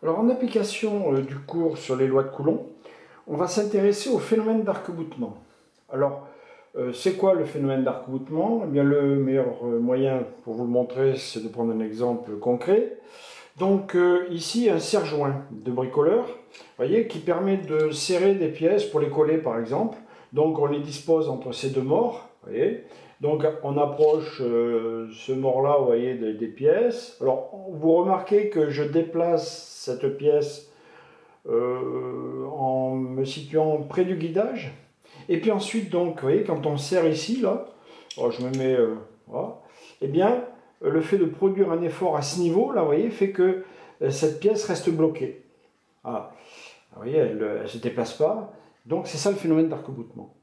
Alors en application du cours sur les lois de Coulomb, on va s'intéresser au phénomène d'arc-boutement. Alors, c'est quoi le phénomène d'arc-boutement? Eh bien, le meilleur moyen pour vous le montrer, c'est de prendre un exemple concret. Donc ici, un serre-joint de bricoleur, voyez, qui permet de serrer des pièces pour les coller par exemple. Donc on les dispose entre ces deux morts, voyez. Donc on approche ce mort-là, vous voyez, des pièces. Alors vous remarquez que je déplace cette pièce en me situant près du guidage. Et puis ensuite, donc, vous voyez, quand on serre ici, là, alors je me mets, voilà, eh bien, le fait de produire un effort à ce niveau, là, vous voyez, fait que cette pièce reste bloquée. Voilà. Vous voyez, elle ne se déplace pas. Donc, c'est ça le phénomène d'arc-boutement.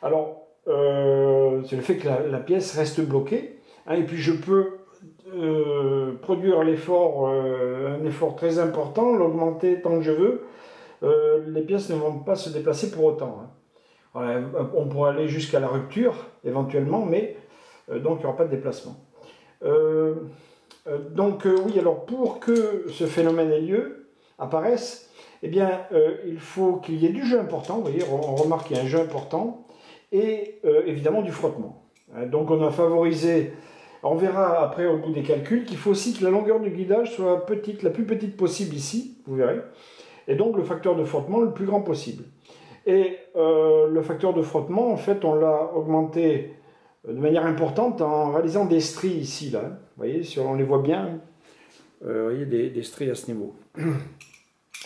Alors, c'est le fait que la pièce reste bloquée. Hein, et puis, je peux produire l'effort, un effort très important, l'augmenter tant que je veux. Les pièces ne vont pas se déplacer pour autant. Hein. Voilà, on pourrait aller jusqu'à la rupture, éventuellement, mais donc il n'y aura pas de déplacement. Oui, alors pour que ce phénomène ait lieu, apparaisse, eh bien, il faut qu'il y ait du jeu important, vous voyez, on remarque qu'il y a un jeu important, et évidemment du frottement. Donc on a favorisé, on verra après au bout des calculs, qu'il faut aussi que la longueur du guidage soit petite, la plus petite possible ici, vous verrez, et donc le facteur de frottement le plus grand possible. Et le facteur de frottement, en fait, on l'a augmenté de manière importante en réalisant des stries ici, là. Vous voyez, on les voit bien. Vous voyez, des stries à ce niveau.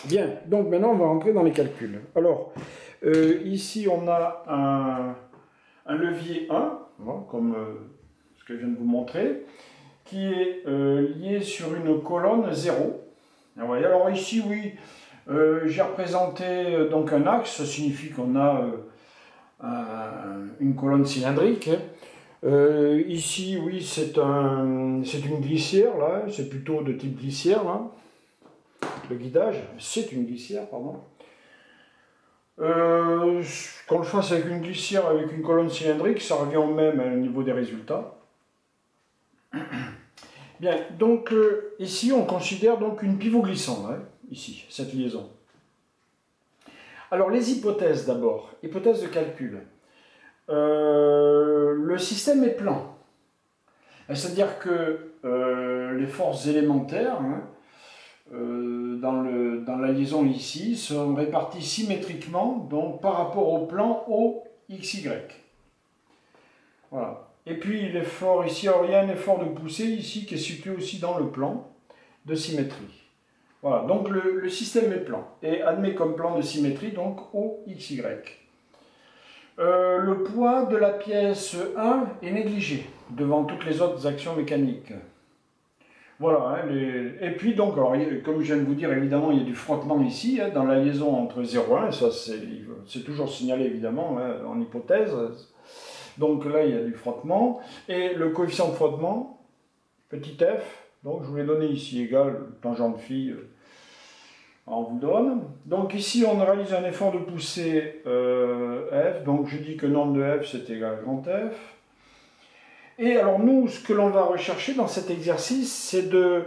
Bien, donc maintenant, on va rentrer dans les calculs. Alors, ici, on a un levier 1, voilà, comme ce que je viens de vous montrer, qui est lié sur une colonne 0. Vous voyez, alors ici, oui, j'ai représenté donc un axe, ça signifie qu'on a une colonne cylindrique. Ici, oui, c'est une glissière, là, c'est plutôt de type glissière, là. Le guidage, c'est une glissière, pardon. Qu'on le fasse avec une glissière, avec une colonne cylindrique, ça revient au même au niveau des résultats. Bien, donc ici, on considère donc une pivot glissant, hein, ici, cette liaison. Alors, les hypothèses d'abord, hypothèse de calcul. Le système est plan. C'est-à-dire que les forces élémentaires, hein, dans la liaison ici, sont réparties symétriquement, donc par rapport au plan OXY. Voilà. Et puis l'effort ici, alors il y a un effort de poussée ici qui est situé aussi dans le plan de symétrie. Voilà, donc le système est plan et admet comme plan de symétrie donc OXY. Le poids de la pièce 1 est négligé devant toutes les autres actions mécaniques. Voilà, hein, et puis donc, alors, comme je viens de vous dire, évidemment, il y a du frottement ici, hein, dans la liaison entre 0 et 1, ça c'est toujours signalé évidemment, hein, en hypothèse. Donc là, il y a du frottement, et le coefficient de frottement, petit f, donc je vous l'ai donné ici, égal, tangente phi, on vous donne. Donc ici, on réalise un effort de poussée f, donc je dis que nombre de f, c'est égal à grand F. Et alors nous, ce que l'on va rechercher dans cet exercice, c'est de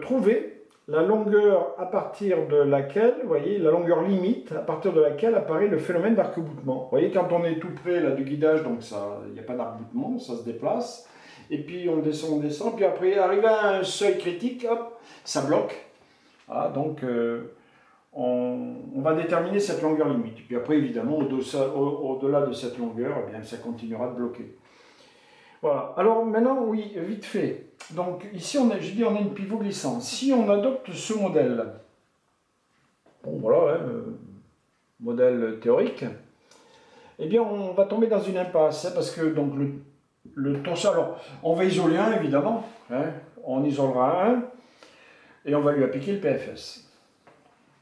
trouver la longueur à partir de laquelle, vous voyez, la longueur limite à partir de laquelle apparaît le phénomène d'arc-boutement. Vous voyez, quand on est tout près là, du guidage, donc il n'y a pas d'arc-boutement, ça se déplace. Et puis on descend, puis après, arrivé à un seuil critique, hop, ça bloque. Voilà, donc on va déterminer cette longueur limite. Et puis après, évidemment, au-delà de cette longueur, eh bien, ça continuera de bloquer. Voilà, alors maintenant, oui, vite fait. Donc ici, j'ai dit on a une pivot glissant. Si on adopte ce modèle, bon voilà, hein, modèle théorique, eh bien on va tomber dans une impasse, hein, parce que donc le torseur, alors on va isoler un évidemment, hein, on isolera un, et on va lui appliquer le PFS.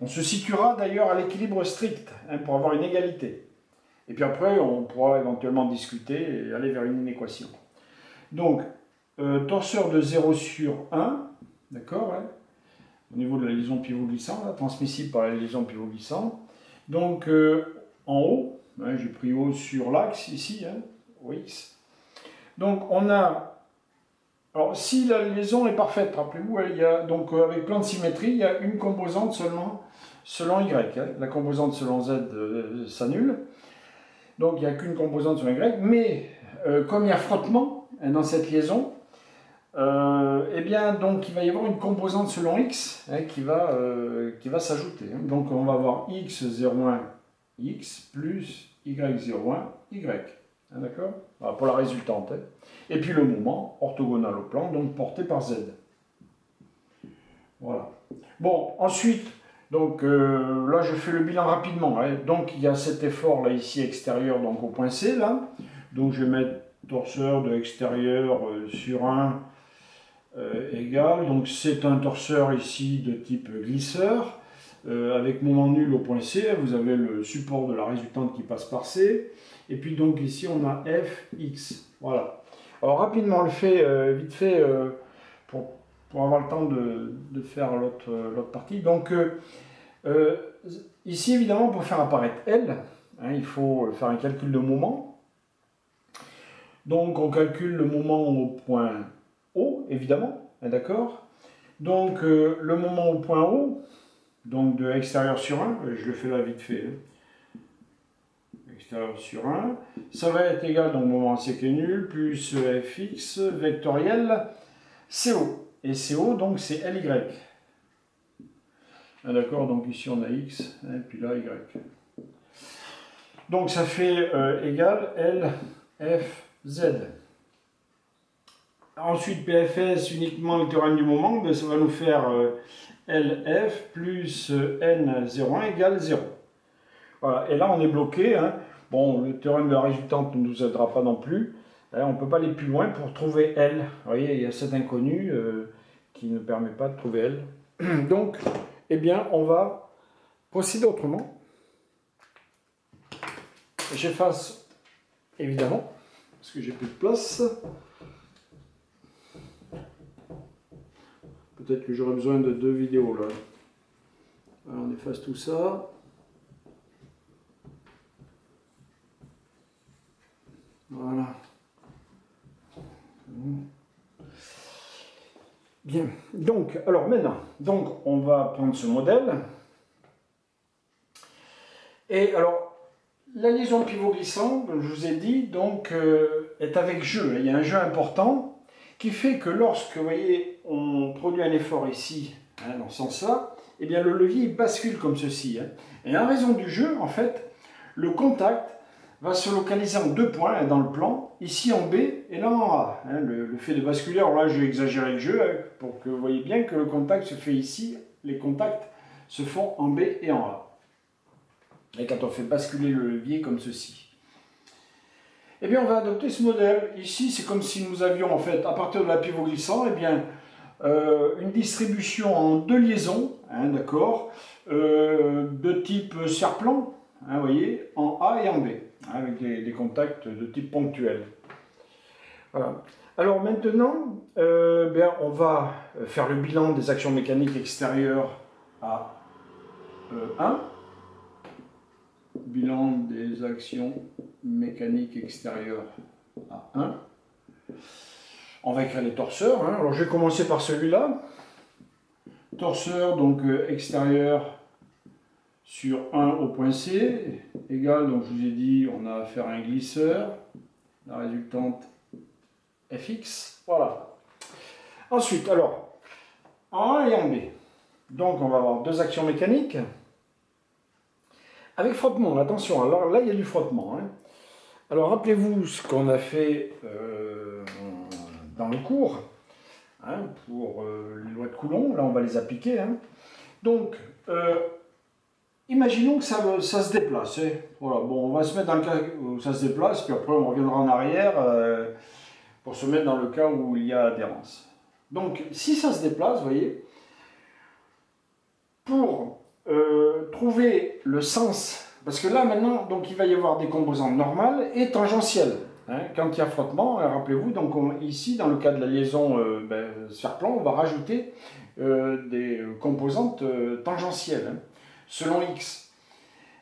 On se situera d'ailleurs à l'équilibre strict, hein, pour avoir une égalité. Et puis après, on pourra éventuellement discuter et aller vers une inéquation. Donc, torseur de 0 sur 1, d'accord, hein, au niveau de la liaison pivot-glissant, transmissible par la liaison pivot-glissant. Donc, en haut, hein, j'ai pris haut sur l'axe ici, hein, OX. Donc, on a Alors, si la liaison est parfaite, rappelez-vous, il y a donc avec plan de symétrie, il y a une composante seulement selon Y. Hein. La composante selon Z s'annule. Donc, il n'y a qu'une composante selon Y. Mais, comme il y a frottement hein, dans cette liaison, eh bien, donc, il va y avoir une composante selon X hein, qui va s'ajouter. Hein. Donc, on va avoir X01 X plus Y01 Y. Hein, d'accord? Voilà, pour la résultante. Hein. Et puis le moment orthogonal au plan, donc porté par Z. Voilà. Bon, ensuite, donc là je fais le bilan rapidement. Hein. Donc il y a cet effort là ici extérieur, donc au point C là. Donc je vais mettre torseur de extérieur sur 1 égal. Donc c'est un torseur ici de type glisseur. Avec moment nul au point C, vous avez le support de la résultante qui passe par C. Et puis donc ici on a Fx. Voilà. Alors rapidement on le fait, vite fait, pour avoir le temps de faire l'autre partie. Donc ici évidemment pour faire apparaître L, hein, il faut faire un calcul de moment. Donc on calcule le moment au point O, évidemment, hein, d'accord. Donc le moment au point O, donc de extérieur sur 1, je le fais là vite fait, hein. Extérieur sur 1, ça va être égal, donc moment C qui est nul, plus Fx vectoriel CO. Et CO, donc c'est Ly. Ah, d'accord, donc ici on a X, et puis là Y. Donc ça fait égal L, F, Z. Ensuite, PFS, uniquement le théorème du moment, ben, ça va nous faire LF plus N01 égale 0. Voilà, et là on est bloqué. Hein. Bon, le théorème de la résultante ne nous aidera pas non plus. On ne peut pas aller plus loin pour trouver L. Vous voyez, il y a cet inconnu qui ne permet pas de trouver L. Donc, eh bien, on va procéder autrement. J'efface, évidemment, parce que j'ai plus de place. Peut-être que j'aurai besoin de 2 vidéos là. Alors, on efface tout ça. Voilà. Bien. Donc, alors maintenant, donc on va prendre ce modèle. Et alors, la liaison pivot glissant, comme je vous ai dit, donc est avec jeu. Il y a un jeu important qui fait que lorsque, vous voyez, on produit un effort ici, hein, dans ce sens-là, eh bien le levier il bascule comme ceci. Hein. Et en raison du jeu, en fait, le contact va se localiser en 2 points hein, dans le plan, ici en B et là en A. Hein. Le fait de basculer, alors là je vais exagérer le jeu hein, pour que vous voyez bien que le contact se fait ici, les contacts se font en B et en A. Et quand on fait basculer le levier comme ceci. Eh bien on va adopter ce modèle. Ici c'est comme si nous avions en fait, à partir de la pivot glissant, eh bien, une distribution en 2 liaisons, hein, d'accord, de type serre-plan, hein, vous voyez, en A et en B. Avec des contacts de type ponctuel. Voilà. Alors maintenant, on va faire le bilan des actions mécaniques extérieures à 1. Bilan des actions mécaniques extérieures à 1. On va écrire les torseurs. Hein. Alors je vais commencer par celui-là. Torseur, donc extérieur sur 1 au point C, égal, donc je vous ai dit, on a affaire à un glisseur, la résultante Fx, voilà. Ensuite, alors, en A et en B, donc on va avoir 2 actions mécaniques, avec frottement, attention, alors là il y a du frottement. Hein. Alors rappelez-vous ce qu'on a fait dans le cours, hein, pour les lois de Coulomb, là on va les appliquer. Hein. Donc, imaginons que ça se déplace. Hein. Voilà, bon, on va se mettre dans le cas où ça se déplace, puis après on reviendra en arrière pour se mettre dans le cas où il y a adhérence. Donc, si ça se déplace, vous voyez, pour trouver le sens, parce que là maintenant, donc, il va y avoir des composantes normales et tangentielles. Hein, quand il y a frottement, rappelez-vous, donc ici, dans le cas de la liaison serre-plan, on va rajouter des composantes tangentielles. Hein. Selon X.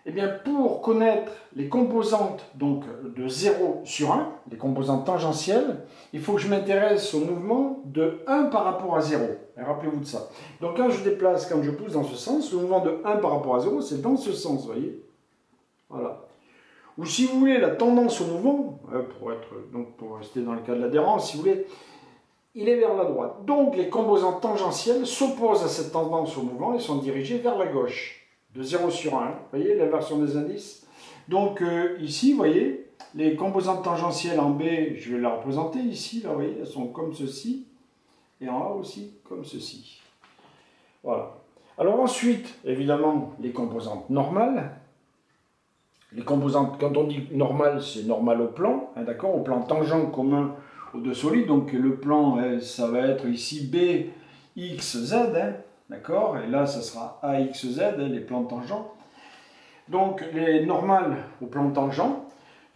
Eh bien, pour connaître les composantes donc, de 0 sur 1, les composantes tangentielles, il faut que je m'intéresse au mouvement de 1 par rapport à 0. Rappelez-vous de ça. Donc quand je déplace, quand je pousse dans ce sens, le mouvement de 1 par rapport à 0, c'est dans ce sens, vous voyez. Voilà. Ou si vous voulez, la tendance au mouvement, pour rester dans le cas de l'adhérence, si vous voulez, il est vers la droite. Donc les composantes tangentielles s'opposent à cette tendance au mouvement et sont dirigées vers la gauche. De 0 sur 1, vous voyez l'inversion des indices. Donc ici, vous voyez, les composantes tangentielles en B, je vais la représenter ici, là, vous voyez, elles sont comme ceci, et en A aussi, comme ceci. Voilà. Alors ensuite, évidemment, les composantes normales. Les composantes, quand on dit normales, c'est normal au plan, hein, d'accord, au plan tangent commun aux deux solides. Donc le plan, ça va être ici B, X, Z, hein, d'accord, et là, ça sera AX, Z, hein, les plans tangents. Donc les normales au plan tangent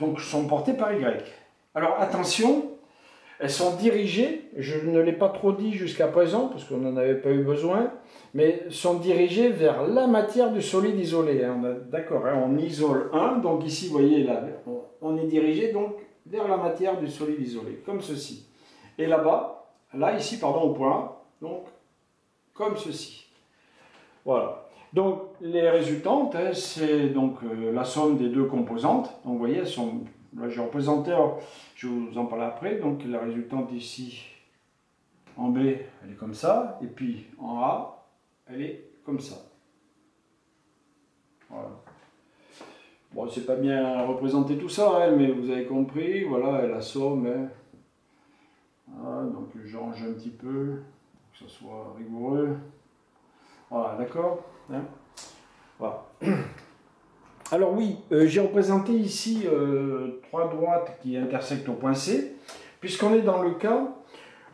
donc, sont portées par Y. Alors attention, elles sont dirigées, je ne l'ai pas trop dit jusqu'à présent, parce qu'on n'en avait pas eu besoin, mais sont dirigées vers la matière du solide isolé. Hein. D'accord, hein, on isole 1, donc ici, vous voyez, là, on est dirigé donc vers la matière du solide isolé, comme ceci. Et là-bas, là, ici, pardon, au point A, donc, comme ceci. Voilà. Donc, les résultantes, hein, c'est donc la somme des deux composantes. Donc, vous voyez, elles sont... Là, j'ai représenté, je vous en parle après. Donc, la résultante ici, en B, elle est comme ça. Et puis, en A, elle est comme ça. Voilà. Bon, c'est pas bien représenté tout ça, hein, mais vous avez compris. Voilà, la somme. Hein. Voilà, donc, je range un petit peu, pour que ça soit rigoureux. Voilà, d'accord, hein. Voilà. Alors oui, j'ai représenté ici trois droites qui intersectent au point C, puisqu'on est dans le cas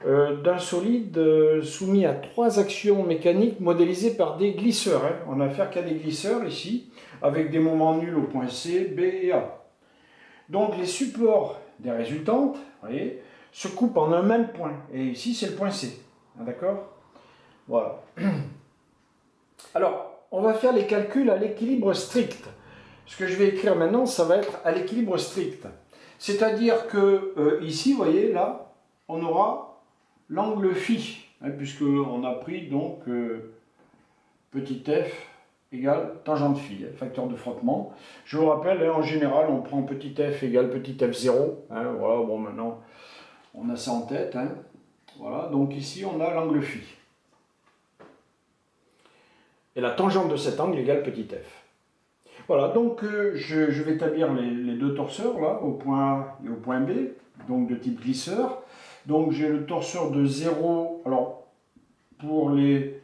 d'un solide soumis à trois actions mécaniques modélisées par des glisseurs. Hein. On a affaire qu'à des glisseurs ici, avec des moments nuls au point C, B et A. Donc les supports des résultantes, vous voyez, se coupent en un même point. Et ici, c'est le point C. D'accord? Voilà. Alors, on va faire les calculs à l'équilibre strict. Ce que je vais écrire maintenant, ça va être à l'équilibre strict. C'est-à-dire que ici, vous voyez, là, on aura l'angle phi, hein, puisqu'on a pris donc petit f égale tangente phi, hein, facteur de frottement. Je vous rappelle, hein, en général, on prend petit f égale petit f0. Hein, voilà, bon, maintenant, on a ça en tête. Hein, voilà, donc ici, on a l'angle phi. Et la tangente de cet angle égale petit f. Voilà, donc je vais établir les deux torseurs, là, au point A et au point B, donc de type glisseur. Donc j'ai le torseur de 0, alors pour les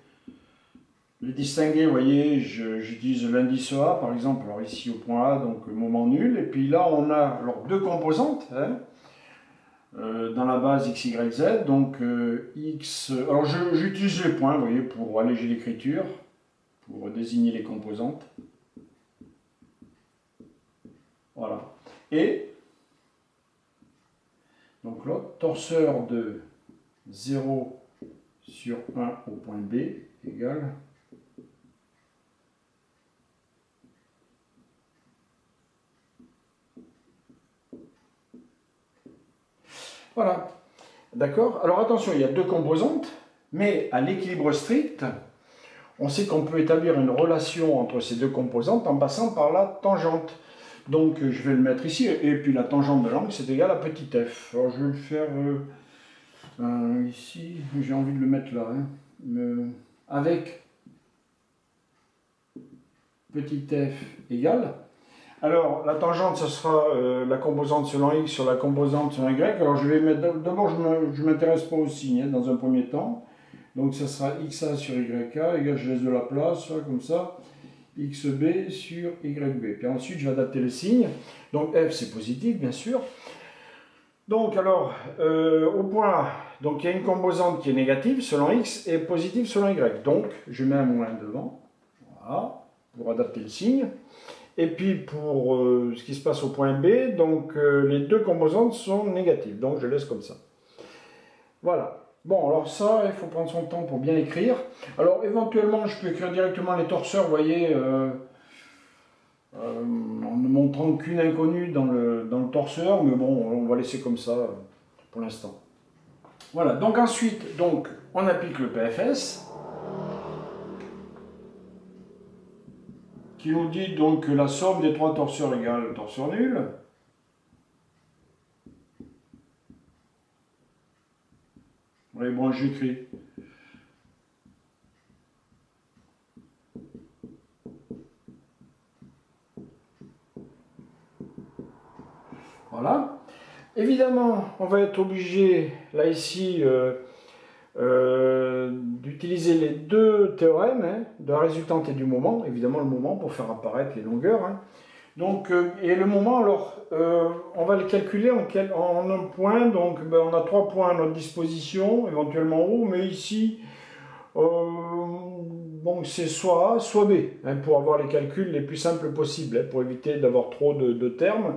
distinguer, vous voyez, j'utilise l'indice A, par exemple, alors ici au point A, donc moment nul, et puis là on a alors deux composantes, hein, dans la base x, y, z, donc x, alors j'utilise les points, vous voyez, pour alléger l'écriture, pour désigner les composantes. Voilà. Et, donc là, torseur de 0 sur 1 au point B égale voilà. D'accord? Alors attention, il y a deux composantes, mais à l'équilibre strict, on sait qu'on peut établir une relation entre ces deux composantes en passant par la tangente. Donc je vais le mettre ici, et puis la tangente de l'angle c'est égal à petit f. Alors je vais le faire ici, j'ai envie de le mettre là, hein, avec petit f égale. Alors la tangente ce sera la composante selon x sur la composante selon y. Alors je vais mettre, d'abord je ne m'intéresse pas au signe, hein, dans un premier temps. Donc ça sera xa sur yk, égale, je laisse de la place, là, comme ça. XB sur YB. Puis ensuite, je vais adapter le signe. Donc F, c'est positif, bien sûr. Donc, alors, au point A, donc, il y a une composante qui est négative selon X et positive selon Y. Donc, je mets un moins devant. Voilà, pour adapter le signe. Et puis, pour ce qui se passe au point B, donc, les deux composantes sont négatives. Donc, je laisse comme ça. Voilà. Bon, alors ça, il faut prendre son temps pour bien écrire. Alors, éventuellement, je peux écrire directement les torseurs, vous voyez, en ne montrant qu'une inconnue dans le torseur, mais bon, on va laisser comme ça pour l'instant. Voilà, donc ensuite, donc, on applique le PFS, qui nous dit donc que la somme des trois torseurs égale le torseur nul. Oui, bon, j'écris. Voilà. Évidemment, on va être obligé, là ici, d'utiliser les deux théorèmes, hein, de la résultante et du moment, évidemment le moment pour faire apparaître les longueurs. Hein. Donc, et le moment, alors, on va le calculer en un point, donc ben, on a 3 points à notre disposition, éventuellement en haut, mais ici, bon, c'est soit A, soit B, hein, pour avoir les calculs les plus simples possibles, hein, pour éviter d'avoir trop de termes.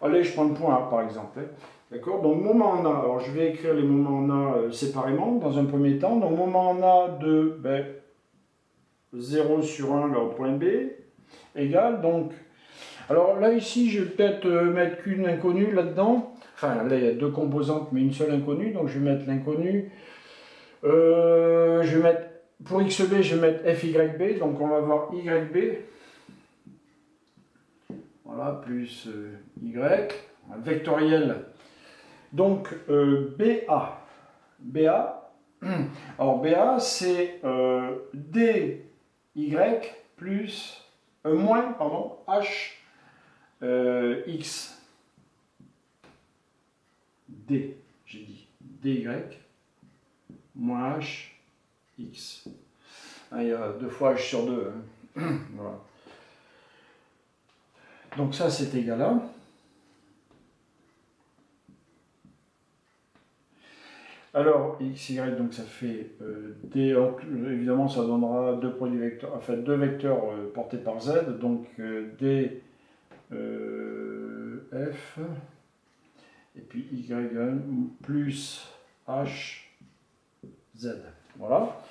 Allez, je prends le point A par exemple. Hein. D'accord. Donc, moment en A. Alors, je vais écrire les moments en A séparément dans un premier temps. Donc, moment en A de 0 sur 1 là, au point B égale. Donc, alors là, ici, je vais peut-être mettre qu'une inconnue là-dedans. Enfin, là, il y a deux composantes, mais une seule inconnue. Donc, je vais mettre l'inconnue. Je vais mettre, pour XB, je vais mettre FYB. Donc, on va voir YB. Voilà, plus Y. Vectoriel. Donc, BA. BA. Alors, BA, c'est DY plus moins, pardon, H X. D, j'ai dit. DY moins H X. Ah, il y a 2 fois H sur 2. Hein. Voilà. Donc, ça, c'est égal à. Alors, xy, donc ça fait d, évidemment ça donnera deux produits vecteurs, enfin deux vecteurs portés par z, donc d f, et puis y plus h z. Voilà.